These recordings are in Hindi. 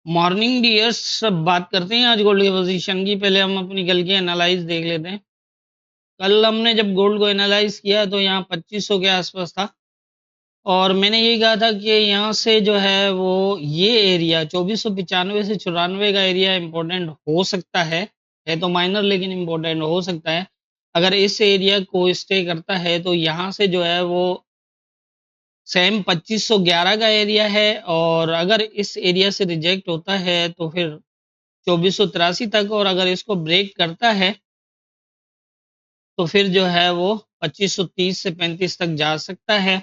मॉर्निंग डियर्स, सब बात करते हैं आज गोल्ड की पोजीशन की। पहले हम अपनी कल की एनालाइज देख लेते हैं। कल हमने जब गोल्ड को एनालाइज किया तो यहाँ 2500 के आसपास था, और मैंने यही कहा था कि यहाँ से जो है वो ये एरिया 2495 से 94 का एरिया इम्पोर्टेंट हो सकता है तो माइनर लेकिन इम्पोर्टेंट हो सकता है। अगर इस एरिया को स्टे करता है तो यहाँ से जो है वो सेम 2511 का एरिया है, और अगर इस एरिया से रिजेक्ट होता है तो फिर 2483 तक, और अगर इसको ब्रेक करता है तो फिर जो है वो 2530 से 35 तक जा सकता है।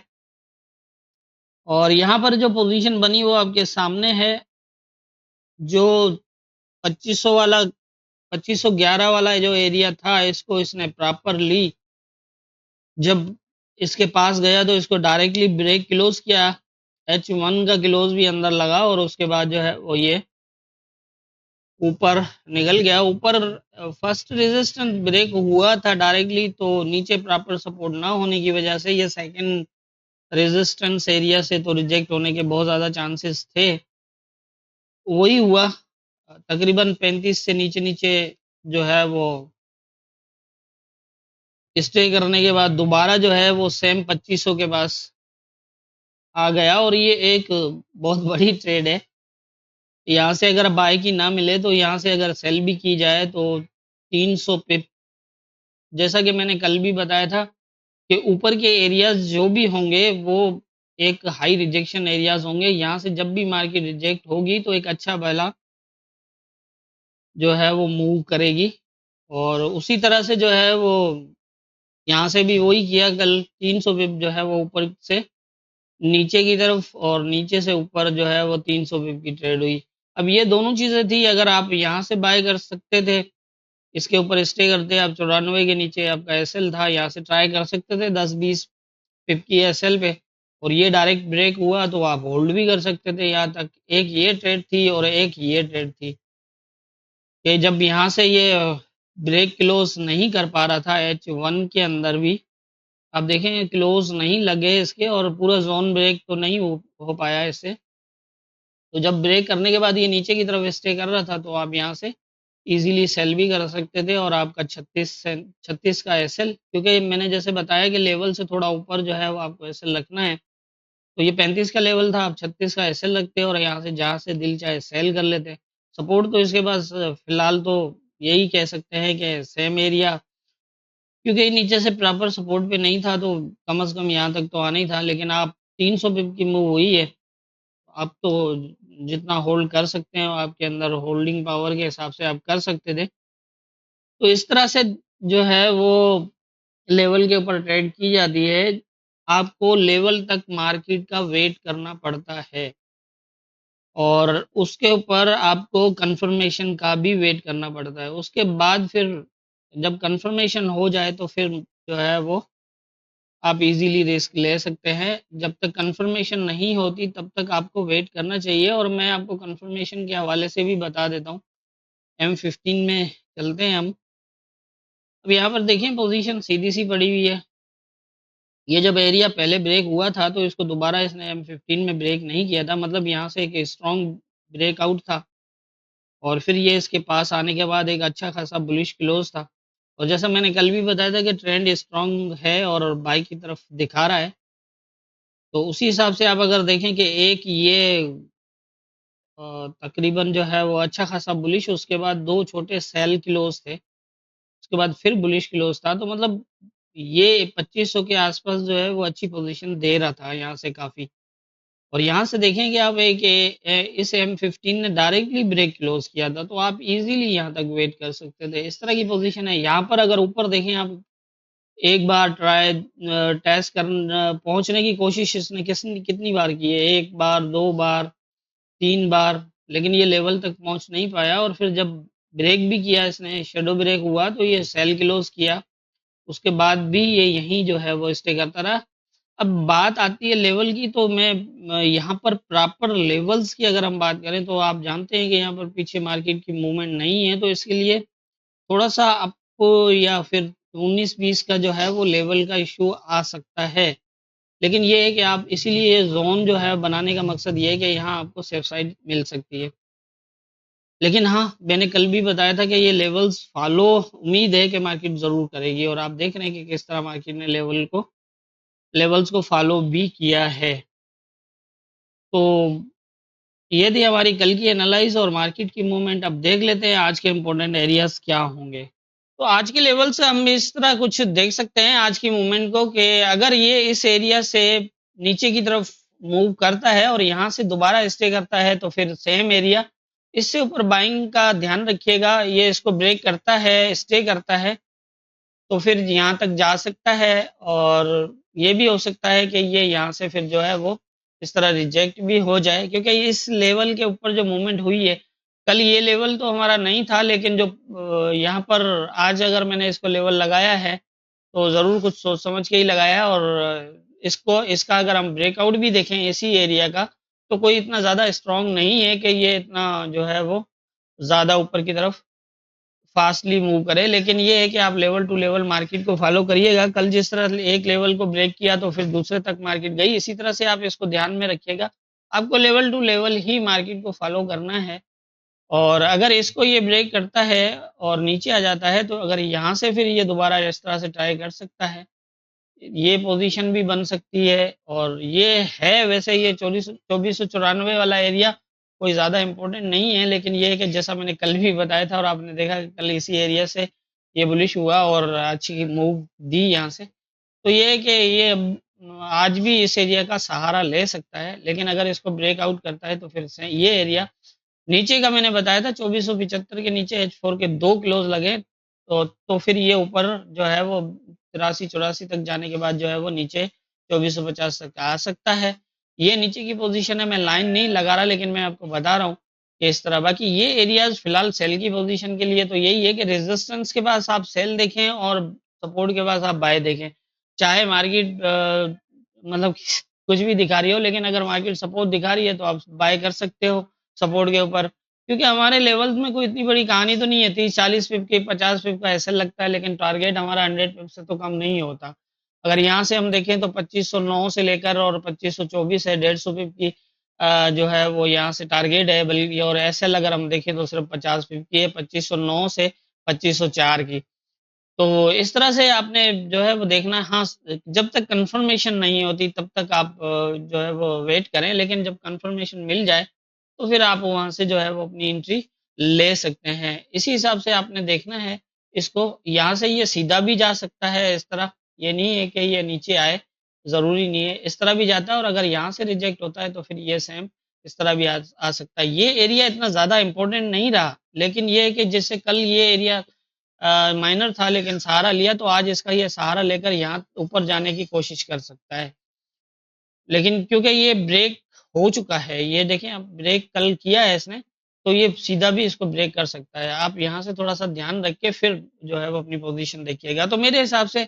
और यहाँ पर जो पोजीशन बनी वो आपके सामने है। जो 2500 वाला 2511 वाला जो एरिया था, इसको इसने प्रॉपरली जब इसके पास गया तो इसको डायरेक्टली ब्रेक क्लोज किया। H1 का क्लोज भी अंदर लगा, और उसके बाद जो है वो ये ऊपर निकल गया। ऊपर फर्स्ट रेजिस्टेंस ब्रेक हुआ था डायरेक्टली, तो नीचे प्रॉपर सपोर्ट ना होने की वजह से ये सेकंड रेजिस्टेंस एरिया से तो रिजेक्ट होने के बहुत ज़्यादा चांसेस थे। वही हुआ। तकरीबन 35 से नीचे नीचे जो है वो स्टे करने के बाद दोबारा जो है वो सेम 2500 के पास आ गया, और ये एक बहुत बड़ी ट्रेड है। यहाँ से अगर बाय की ना मिले तो यहाँ से अगर सेल भी की जाए तो 300 पिप, जैसा कि मैंने कल भी बताया था कि ऊपर के एरियाज जो भी होंगे वो एक हाई रिजेक्शन एरियाज होंगे। यहाँ से जब भी मार्केट रिजेक्ट होगी तो एक अच्छा वाला जो है वो मूव करेगी, और उसी तरह से जो है वो यहाँ से भी वही किया कल। 300 पिप जो है वो ऊपर से नीचे की तरफ, और नीचे से ऊपर जो है वो 300 पिप की ट्रेड हुई। अब ये दोनों चीज़ें थी। अगर आप यहाँ से बाय कर सकते थे, इसके ऊपर स्टे करते आप 94 के नीचे, आपका एसएल था, यहाँ से ट्राई कर सकते थे 10-20 पिप की एसएल पे, और ये डायरेक्ट ब्रेक हुआ तो आप होल्ड भी कर सकते थे यहाँ तक। एक ये ट्रेड थी और एक ये ट्रेड थी कि जब यहाँ से ये ब्रेक क्लोज नहीं कर पा रहा था H1 के अंदर भी, आप देखें क्लोज नहीं लगे इसके, और पूरा जोन ब्रेक तो नहीं हो पाया इससे। तो जब ब्रेक करने के बाद ये नीचे की तरफ स्टे कर रहा था तो आप यहाँ से इजीली सेल भी कर सकते थे, और आपका 36 का एसएल, क्योंकि मैंने जैसे बताया कि लेवल से थोड़ा ऊपर जो है वो आपको एसएल रखना है। तो ये 35 का लेवल था, आप 36 का एसएल रखते और यहाँ से जहाँ से दिल चाहे सेल कर लेते। सपोर्ट तो इसके पास फिलहाल तो यही कह सकते हैं कि सेम एरिया, क्योंकि ये नीचे से प्रॉपर सपोर्ट पे नहीं था तो कम से कम यहाँ तक तो आना ही था। लेकिन आप 300 पिप की मूव हुई है, आप तो जितना होल्ड कर सकते हैं आपके अंदर होल्डिंग पावर के हिसाब से आप कर सकते थे। तो इस तरह से जो है वो लेवल के ऊपर ट्रेड की जाती है। आपको लेवल तक मार्केट का वेट करना पड़ता है, और उसके ऊपर आपको कंफर्मेशन का भी वेट करना पड़ता है। उसके बाद फिर जब कंफर्मेशन हो जाए तो फिर जो है वो आप इजीली रिस्क ले सकते हैं। जब तक कंफर्मेशन नहीं होती तब तक आपको वेट करना चाहिए, और मैं आपको कंफर्मेशन के हवाले से भी बता देता हूँ। M15 में चलते हैं हम। अब यहाँ पर देखें पोजीशन सीधी सी पड़ी हुई है। ये जब एरिया पहले ब्रेक हुआ था तो इसको दोबारा इसने M15 में ब्रेक नहीं किया था, मतलब यहाँ से एक स्ट्रॉन्ग ब्रेकआउट था, और फिर ये इसके पास आने के बाद एक अच्छा खासा बुलिश क्लोज था। और जैसा मैंने कल भी बताया था कि ट्रेंड स्ट्रॉन्ग है और बाई की तरफ दिखा रहा है, तो उसी हिसाब से आप अगर देखें कि एक ये तकरीबन जो है वो अच्छा खासा बुलिश, उसके बाद दो छोटे सेल क्लोज थे, उसके बाद फिर बुलिश क्लोज था, तो मतलब ये 2500 के आसपास जो है वो अच्छी पोजीशन दे रहा था यहाँ से काफ़ी। और यहाँ से देखें कि आप इस M15 ने डायरेक्टली ब्रेक क्लोज किया था, तो आप इजीली यहाँ तक वेट कर सकते थे। इस तरह की पोजीशन है। यहाँ पर अगर ऊपर देखें आप, एक बार टेस्ट कर पहुंचने की कोशिश इसने कितनी बार की है, एक बार, दो बार, तीन बार, लेकिन ये लेवल तक पहुंच नहीं पाया। और फिर जब ब्रेक भी किया इसने, शेडो ब्रेक हुआ, तो ये सेल क्लोज किया, उसके बाद भी ये यहीं जो है वो स्टे करता रहा। अब बात आती है लेवल की, तो मैं यहाँ पर प्रॉपर लेवल्स की अगर हम बात करें तो आप जानते हैं कि यहाँ पर पीछे मार्केट की मूवमेंट नहीं है, तो इसके लिए थोड़ा-सा आपको या फिर 19-20 का जो है वो लेवल का इश्यू आ सकता है। लेकिन ये है कि आप इसीलिए ज़ोन जो है बनाने का मकसद ये है कि यहाँ आपको सेफ साइड मिल सकती है। लेकिन हाँ, मैंने कल भी बताया था कि ये लेवल्स फॉलो उम्मीद है कि मार्केट ज़रूर करेगी, और आप देख रहे हैं कि किस तरह मार्केट ने लेवल्स को फॉलो भी किया है। तो ये थी हमारी कल की एनालाइज़ और मार्केट की मूवमेंट। अब देख लेते हैं आज के इम्पोर्टेंट एरियाज़ क्या होंगे। तो आज के लेवल से हम इस तरह कुछ देख सकते हैं आज की मूवमेंट को, कि अगर ये इस एरिया से नीचे की तरफ मूव करता है और यहाँ से दोबारा स्टे करता है, तो फिर सेम एरिया, इससे ऊपर बाइंग का ध्यान रखिएगा। ये इसको ब्रेक करता है, स्टे करता है, तो फिर यहाँ तक जा सकता है, और ये भी हो सकता है कि ये यहाँ से फिर जो है वो इस तरह रिजेक्ट भी हो जाए, क्योंकि इस लेवल के ऊपर जो मूवमेंट हुई है, कल ये लेवल तो हमारा नहीं था, लेकिन जो यहाँ पर आज अगर मैंने इसको लेवल लगाया है, तो ज़रूर कुछ सोच समझ के ही लगाया है। और इसका अगर हम ब्रेकआउट भी देखें इसी एरिया का, तो कोई इतना ज़्यादा स्ट्रॉन्ग नहीं है कि ये इतना जो है वो ज़्यादा ऊपर की तरफ फास्टली मूव करे। लेकिन ये है कि आप लेवल टू लेवल मार्केट को फॉलो करिएगा। कल जिस तरह एक लेवल को ब्रेक किया तो फिर दूसरे तक मार्केट गई, इसी तरह से आप इसको ध्यान में रखिएगा। आपको लेवल टू लेवल ही मार्केट को फॉलो करना है, और अगर इसको ये ब्रेक करता है और नीचे आ जाता है, तो अगर यहाँ से फिर ये दोबारा इस तरह से ट्राई कर सकता है, ये पोजीशन भी बन सकती है। और ये है वैसे ये 2494 वाला एरिया कोई ज़्यादा इम्पोर्टेंट नहीं है, लेकिन ये है कि जैसा मैंने कल भी बताया था और आपने देखा कि कल इसी एरिया से ये बुलिश हुआ और अच्छी मूव दी यहाँ से। तो ये है कि ये आज भी इस एरिया का सहारा ले सकता है, लेकिन अगर इसको ब्रेकआउट करता है तो फिर से ये एरिया नीचे का मैंने बताया था 2475 के नीचे H4 के 2 क्लोज लगे, तो फिर ये ऊपर जो है वो 83-84 तक जाने के बाद जो है वो नीचे 2450 तक आ सकता है। ये नीचे की पोजीशन है, मैं लाइन नहीं लगा रहा, लेकिन मैं आपको बता रहा हूँ कि इस तरह। बाकी ये एरियाज फिलहाल सेल की पोजीशन के लिए तो यही है कि रेजिस्टेंस के पास आप सेल देखें और सपोर्ट के पास आप बाय देखें। चाहे मार्केट मतलब कुछ भी दिखा रही हो, लेकिन अगर मार्केट सपोर्ट दिखा रही है तो आप बाय कर सकते हो सपोर्ट के ऊपर, क्योंकि हमारे लेवल्स में कोई इतनी बड़ी कहानी तो नहीं है। 30-40 पिप की 50 पिप का ऐसा लगता है, लेकिन टारगेट हमारा 100 पिप से तो कम नहीं होता। अगर यहाँ से हम देखें तो 2509 से लेकर और 2524 है, 150 पिप की जो है वो यहाँ से टारगेट है। बल्कि और एसएल अगर हम देखें तो सिर्फ 50 पिप की है, 2509 से 2504 की। तो इस तरह से आपने जो है वो देखना है। हाँ, जब तक कंफर्मेशन नहीं होती तब तक आप जो है वो वेट करें, लेकिन जब कंफर्मेशन मिल जाए तो फिर आप वहाँ से जो है वो अपनी एंट्री ले सकते हैं। इसी हिसाब से आपने देखना है इसको। यहाँ से ये सीधा भी जा सकता है इस तरह, ये नहीं है कि ये नीचे आए, ज़रूरी नहीं है। इस तरह भी जाता है, और अगर यहाँ से रिजेक्ट होता है तो फिर ये सेम इस तरह भी आ सकता है। ये एरिया इतना ज़्यादा इम्पोर्टेंट नहीं रहा, लेकिन ये है कि जैसे कल ये एरिया माइनर था लेकिन सहारा लिया, तो आज इसका ये सहारा लेकर यहाँ ऊपर जाने की कोशिश कर सकता है। लेकिन क्योंकि ये ब्रेक हो चुका है, ये देखें अब ब्रेक कल किया है इसने, तो ये सीधा भी इसको ब्रेक कर सकता है। आप यहाँ से थोड़ा-सा ध्यान रख के फिर जो है वो अपनी पोज़ीशन देखिएगा। तो मेरे हिसाब से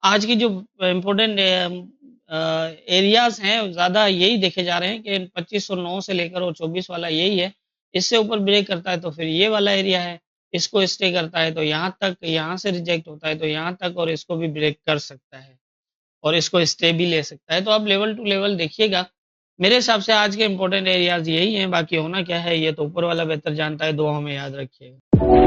आज की जो इम्पोर्टेंट एरियाज़ हैं, ज़्यादा यही देखे जा रहे हैं कि 2509 से लेकर और 24 वाला यही है। इससे ऊपर ब्रेक करता है तो फिर ये वाला एरिया है, इसको स्टे करता है तो यहाँ तक, यहाँ से रिजेक्ट होता है तो यहाँ तक, और इसको भी ब्रेक कर सकता है और इसको स्टे भी ले सकता है। तो आप लेवल टू लेवल देखिएगा। मेरे हिसाब से आज के इम्पोर्टेंट एरियाज़ यही हैं, बाकी होना क्या है ये तो ऊपर वाला बेहतर जानता है। दुआओं में याद रखिएगा।